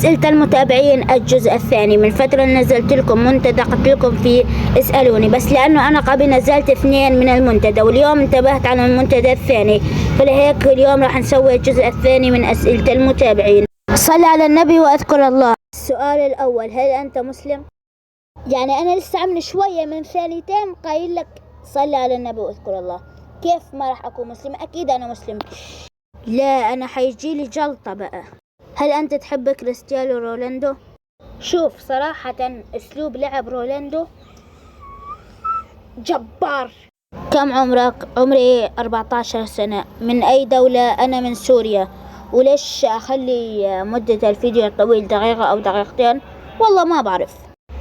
أسئلة المتابعين الجزء الثاني. من فترة نزلت لكم منتدى قلت لكم فيه اسألوني، بس لأنه أنا قبل نزلت 2 من المنتدى واليوم انتبهت على المنتدى الثاني، فلهيك اليوم راح نسوي الجزء الثاني من أسئلة المتابعين. صل على النبي وأذكر الله. السؤال الأول: هل أنت مسلم؟ يعني أنا لسه من شوية من ثانيتين قايل لك صل على النبي وأذكر الله، كيف ما راح أكون مسلم؟ أكيد أنا مسلم. لا، أنا حيجيلي جلطة بقى. هل أنت تحب كريستيانو رونالدو؟ شوف صراحة أسلوب لعب رونالدو جبار. كم عمرك؟ عمري 14 سنة. من أي دولة؟ أنا من سوريا. وليش أخلي مدة الفيديو طويل دقيقة أو دقيقتين؟ والله ما بعرف.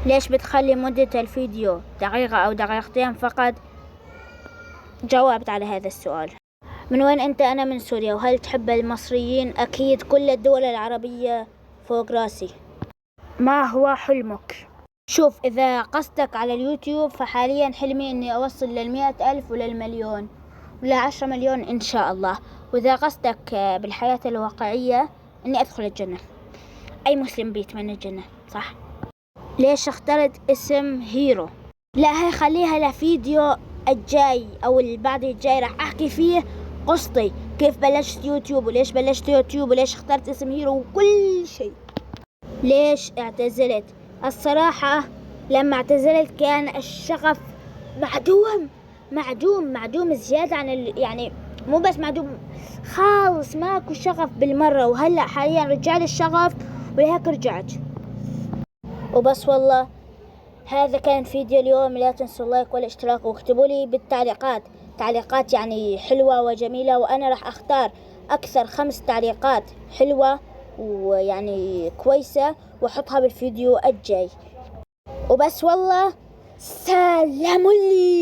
ليش بتخلي مدة الفيديو دقيقة أو دقيقتين فقط؟ جاوبت على هذا السؤال. من وين أنت؟ أنا من سوريا. وهل تحب المصريين؟ أكيد، كل الدول العربية فوق راسي. ما هو حلمك؟ شوف، إذا قصدك على اليوتيوب فحاليا حلمي إني أوصل لل100,000 ولل1,000,000 ول10 مليون إن شاء الله. وإذا قصدك بالحياة الواقعية إني أدخل الجنة. أي مسلم بيتمنى الجنة، صح؟ ليش اخترت اسم هيرو؟ لا، هاي خليها لفيديو الجاي أو اللي بعد الجاي، راح أحكي فيه قصتي كيف بلشت يوتيوب وليش بلشت يوتيوب وليش اخترت اسم هيرو وكل شيء. ليش اعتزلت؟ الصراحة لما اعتزلت كان الشغف معدوم زيادة عن يعني مو بس معدوم خالص، ماكو شغف بالمرة. وهلأ حاليا رجع الشغف ولهيك رجعت وبس. والله هذا كان فيديو اليوم. لا تنسوا اللايك والاشتراك واكتبوا لي بالتعليقات تعليقات يعني حلوة وجميلة، وأنا راح أختار أكثر 5 تعليقات حلوة ويعني كويسة وأحطها بالفيديو الجاي وبس. والله سلام لي.